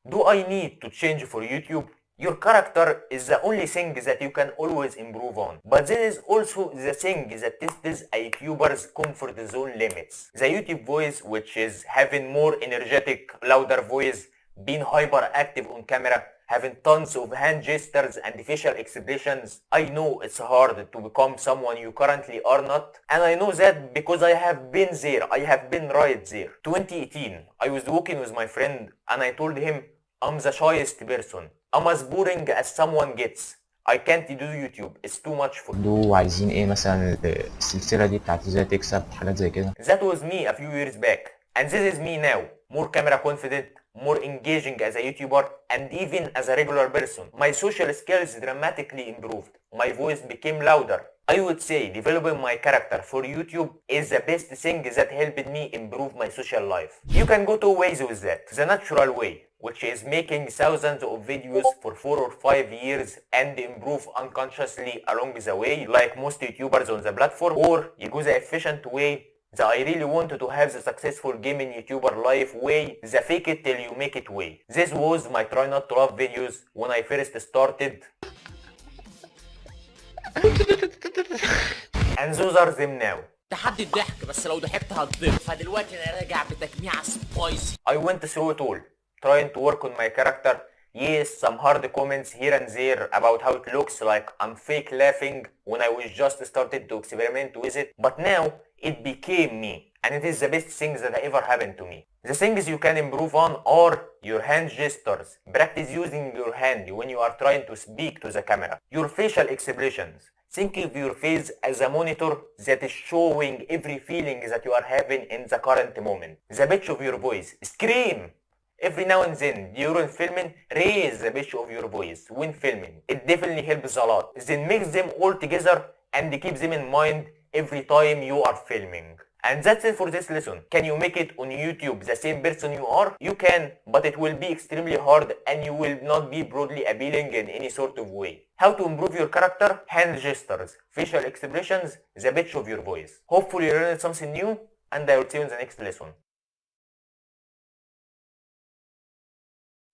Do I need to change for YouTube? Your character is the only thing that you can always improve on. But this is also the thing that tests a YouTuber's comfort zone limits. The YouTube voice, which is having more energetic, louder voice, being hyperactive on camera, having tons of hand gestures and facial expressions. I know it's hard to become someone you currently are not, and I know that because I have been there, I have been right there. 2018, I was walking with my friend and I told him, I'm the shyest person. I'm as boring as someone gets. I can't do YouTube. It's too much for me. دو عايزين ايه مثلا السلسلة دي بتاعت ازاي تكسب حاجات زي كده. That was me a few years back. And this is me now. More camera confident, more engaging as a YouTuber, and even as a regular person. My social skills dramatically improved. My voice became louder. I would say developing my character for YouTube is the best thing that helped me improve my social life. You can go two ways with that. The natural way, which is making thousands of videos for 4 or 5 years and improve unconsciously along the way, like most YouTubers on the platform, or you go the efficient way, the I really wanted to have the successful gaming YouTuber life way, the fake it till you make it way. This was my try not to laugh videos when I first started. And those are them now. تحدي الضحك بس لو ضحكت هتضيق فدلوقتي انا راجع بتجميع سبايسي. I went through it all, trying to work on my character. Yes, some hard comments here and there about how it looks like I'm fake laughing when I was just started to experiment with it. But now, it became me. And it is the best thing that ever happened to me. The things you can improve on are your hand gestures. Practice using your hand when you are trying to speak to the camera. Your facial expressions. Think of your face as a monitor that is showing every feeling that you are having in the current moment. The pitch of your voice. Scream! Every now and then, during filming, raise the pitch of your voice when filming. It definitely helps a lot. Then mix them all together and keep them in mind every time you are filming. And that's it for this lesson. Can you make it on YouTube the same person you are? You can, but it will be extremely hard and you will not be broadly appealing in any sort of way. How to improve your character? Hand gestures, facial expressions, the pitch of your voice. Hopefully you learned something new, and I will see you in the next lesson.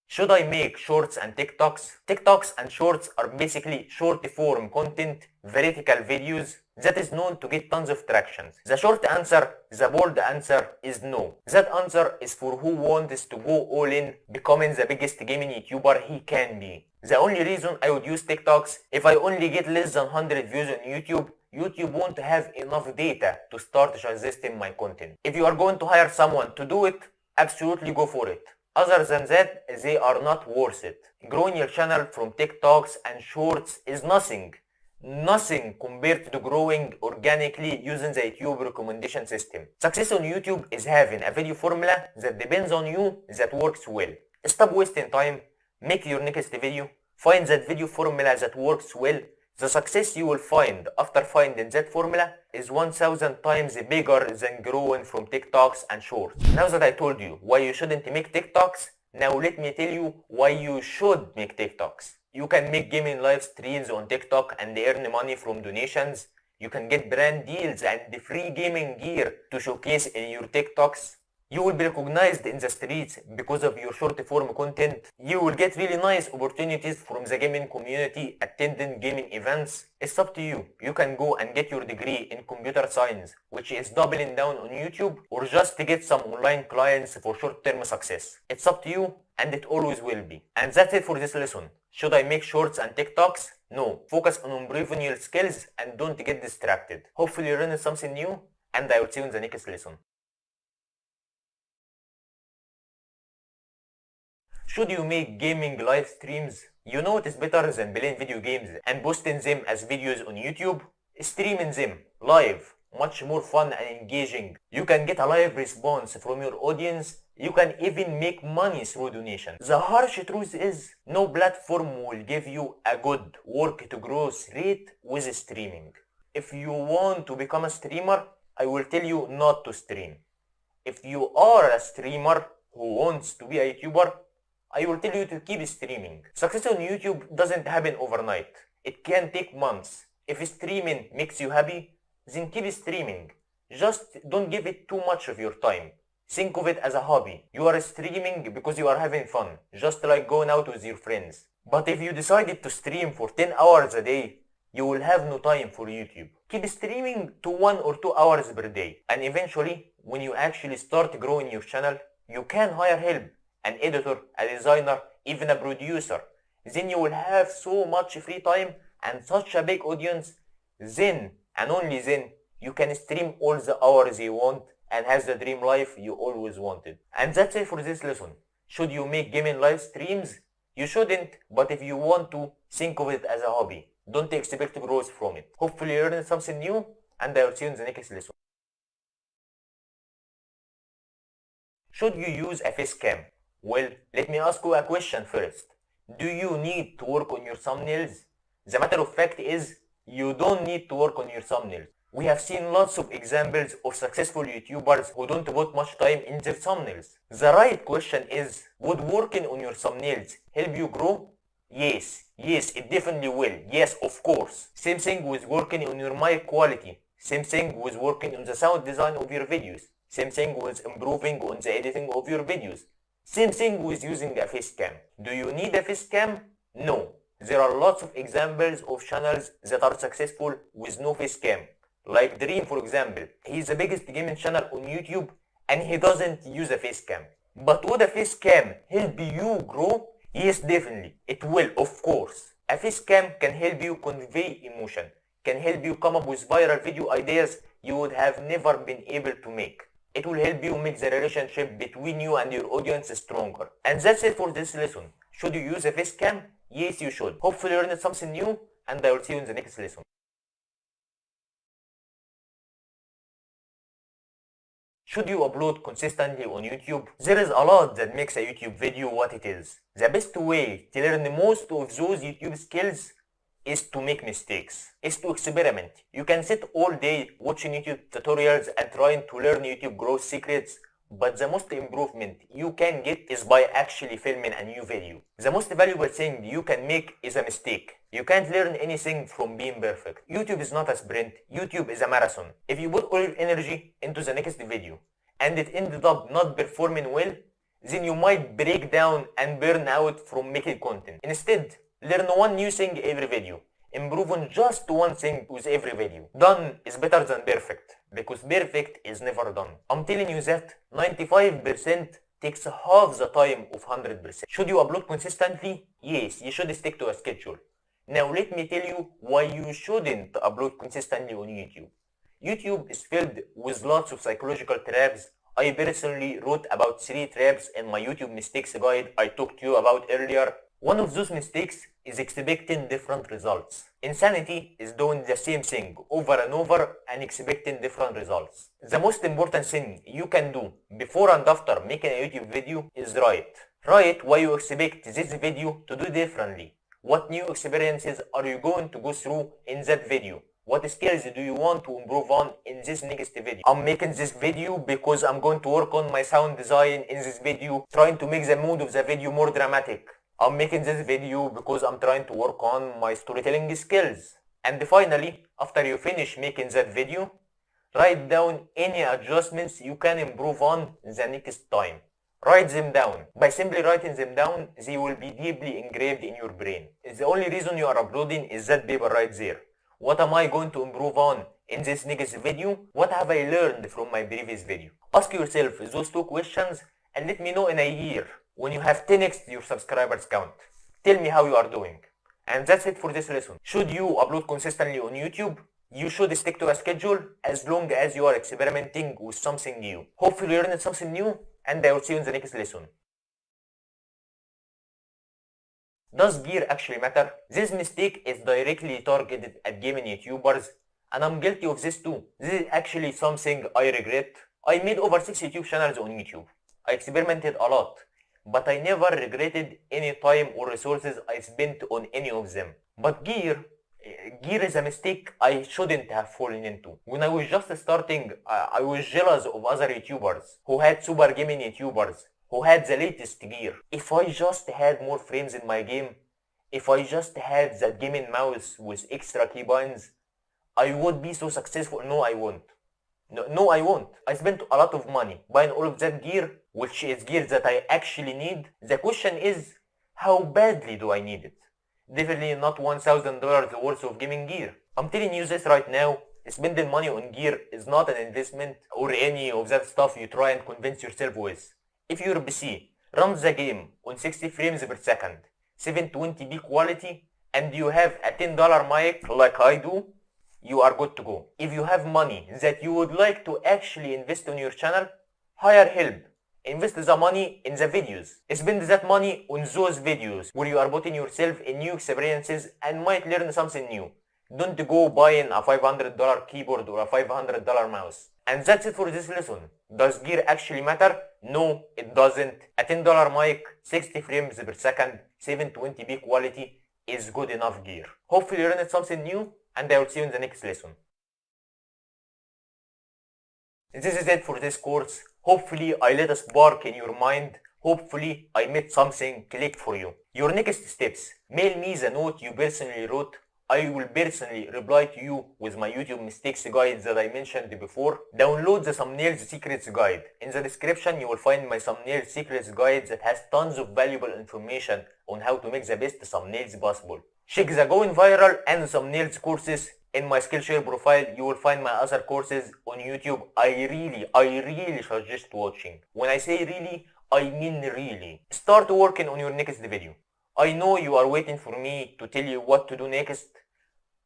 Should I make shorts and TikToks? TikToks and shorts are basically short form content, vertical videos that is known to get tons of tractions. The short answer, the bold answer is no. That answer is for who wants to go all in, becoming the biggest gaming YouTuber he can be. The only reason I would use TikToks, if I only get less than 100 views on YouTube, YouTube won't have enough data to start suggesting my content. If you are going to hire someone to do it, absolutely go for it. Other than that, they are not worth it. Growing your channel from TikToks and shorts is nothing. Nothing compared to growing organically using the YouTube recommendation system. Success on YouTube is having a video formula that depends on you that works well. Stop wasting time, make your next video, find that video formula that works well. The success you will find after finding that formula is 1000 times bigger than growing from TikToks and shorts. Now that I told you why you shouldn't make TikToks, now let me tell you why you should make TikToks. You can make gaming live streams on TikTok and earn money from donations. You can get brand deals and free gaming gear to showcase in your TikToks. You will be recognized in the streets because of your short form content. You will get really nice opportunities from the gaming community attending gaming events. It's up to you. You can go and get your degree in computer science, which is doubling down on YouTube, or just to get some online clients for short-term success. It's up to you, and it always will be. And that's it for this lesson. Should I make shorts and TikToks? No. Focus on improving your skills and don't get distracted. Hopefully you learned something new, and I will see you in the next lesson. Should you make gaming live streams? You know it is better than playing video games and posting them as videos on YouTube? Streaming them live, much more fun and engaging. You can get a live response from your audience. You can even make money through donations. The harsh truth is, no platform will give you a good work to growth rate with streaming. If you want to become a streamer, I will tell you not to stream. If you are a streamer who wants to be a YouTuber, I will tell you to keep streaming. Success on YouTube doesn't happen overnight. It can take months. If streaming makes you happy, then keep streaming. Just don't give it too much of your time. Think of it as a hobby. You are streaming because you are having fun, just like going out with your friends. But if you decided to stream for 10 hours a day, you will have no time for YouTube. Keep streaming to 1 or 2 hours per day. And eventually, when you actually start growing your channel, you can hire help, an editor, a designer, even a producer. Then you will have so much free time and such a big audience. Then, and only then, you can stream all the hours you want and have the dream life you always wanted. And that's it for this lesson. Should you make gaming live streams? You shouldn't, but if you want to, think of it as a hobby. Don't expect growth from it. Hopefully you learned something new, and I will see you in the next lesson. Should you use a face cam? Well, let me ask you a question first. Do you need to work on your thumbnails? The matter of fact is, you don't need to work on your thumbnails. We have seen lots of examples of successful YouTubers who don't put much time in their thumbnails. The right question is, would working on your thumbnails help you grow? Yes, it definitely will. Yes, of course. Same thing with working on your mic quality. Same thing with working on the sound design of your videos. Same thing with improving on the editing of your videos. Same thing with using a face cam. Do you need a face cam? No. There are lots of examples of channels that are successful with no face cam. Like Dream, for example. He's the biggest gaming channel on YouTube and he doesn't use a face cam. But would a face cam help you grow? Yes, definitely. It will, of course. A face cam can help you convey emotion, can help you come up with viral video ideas you would have never been able to make. It will help you make the relationship between you and your audience stronger. And that's it for this lesson. Should you use a face cam? Yes, you should. Hopefully you learned something new, and I will see you in the next lesson. Should you upload consistently on YouTube? There is a lot that makes a YouTube video what it is. The best way to learn most of those YouTube skills is to make mistakes, is to experiment. You can sit all day watching YouTube tutorials and trying to learn YouTube growth secrets, but the most improvement you can get is by actually filming a new video. The most valuable thing you can make is a mistake. You can't learn anything from being perfect. YouTube is not a sprint, YouTube is a marathon. If you put all your energy into the next video and it ended up not performing well, then you might break down and burn out from making content. Instead, learn one new thing every video. Improve on just one thing with every video. Done is better than perfect, because perfect is never done. I'm telling you that 95% takes half the time of 100%. Should you upload consistently? Yes, you should stick to a schedule. Now let me tell you why you shouldn't upload consistently on YouTube. YouTube is filled with lots of psychological traps. I personally wrote about 3 traps in my YouTube mistakes guide I talked to you about earlier. One of those mistakes is expecting different results. Insanity is doing the same thing over and over and expecting different results. The most important thing you can do before and after making a YouTube video is write why you expect this video to do differently. What new experiences are you going to go through in that video? What skills do you want to improve on in this next video? I'm making this video because I'm going to work on my sound design in this video, trying to make the mood of the video more dramatic. I'm making this video because I'm trying to work on my storytelling skills. And finally, after you finish making that video, write down any adjustments you can improve on the next time. Write them down. By simply writing them down, they will be deeply engraved in your brain. The only reason you are uploading is that paper right there. What am I going to improve on in this next video? What have I learned from my previous video? Ask yourself those 2 questions and let me know in a year when you have 10x your subscribers count. Tell me how you are doing. And that's it for this lesson. Should you upload consistently on YouTube? You should stick to a schedule as long as you are experimenting with something new. Hopefully you learned something new, and I will see you in the next lesson. Does gear actually matter? This mistake is directly targeted at gaming YouTubers, and I'm guilty of this too. This is actually something I regret. I made over 6 YouTube channels on YouTube. I experimented a lot, but I never regretted any time or resources I spent on any of them. But gear is a mistake I shouldn't have fallen into. When I was just starting, I was jealous of other YouTubers who had super gaming YouTubers who had the latest gear. If I just had more frames in my game, if I just had that gaming mouse with extra keybinds, I would be so successful. No, I won't. No, I won't. I spent a lot of money buying all of that gear, which is gear that I actually need. The question is, How badly do I need it? Definitely not $1,000 worth of gaming gear. I'm telling you this right now, spending money on gear is not an investment or any of that stuff you try and convince yourself with. If your PC runs the game on 60 frames per second, 720p quality, and you have a $10 mic like I do, you are good to go. If you have money that you would like to actually invest on your channel, hire help. Invest the money in the videos. Spend that money on those videos where you are putting yourself in new experiences and might learn something new. Don't go buying a $500 keyboard or a $500 mouse. And that's it for this lesson. Does gear actually matter? No, it doesn't. A $10 mic, 60 frames per second, 720p quality is good enough gear. Hopefully you learned something new, and I will see you in the next lesson. This is it for this course. Hopefully I lit a spark in your mind. Hopefully I made something click for you. Your next steps. Mail me the note you personally wrote. I will personally reply to you with my YouTube mistakes guide that I mentioned before. Download the thumbnails secrets guide. In the description you will find my thumbnail secrets guide that has tons of valuable information on how to make the best thumbnails possible. Check the going viral and thumbnails courses. In my Skillshare profile, you will find my other courses on YouTube. I really suggest watching. When I say really, I mean really. Start working on your next video. I know you are waiting for me to tell you what to do next,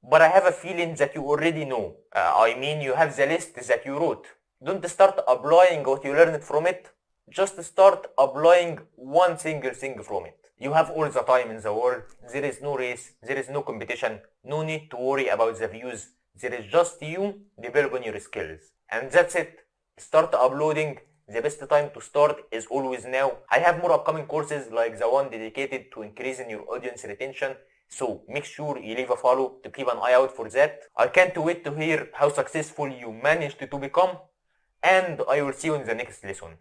but I have a feeling that you already know. You have the list that you wrote. Don't start applying what you learned from it. Just start applying one single thing from it. You have all the time in the world. There is no race. There is no competition. No need to worry about the views. There is just you developing your skills. And that's it. Start uploading. The best time to start is always now. I have more upcoming courses like the one dedicated to increasing your audience retention. So make sure you leave a follow to keep an eye out for that. I can't wait to hear how successful you managed to become. And I will see you in the next lesson.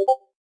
الفيديو.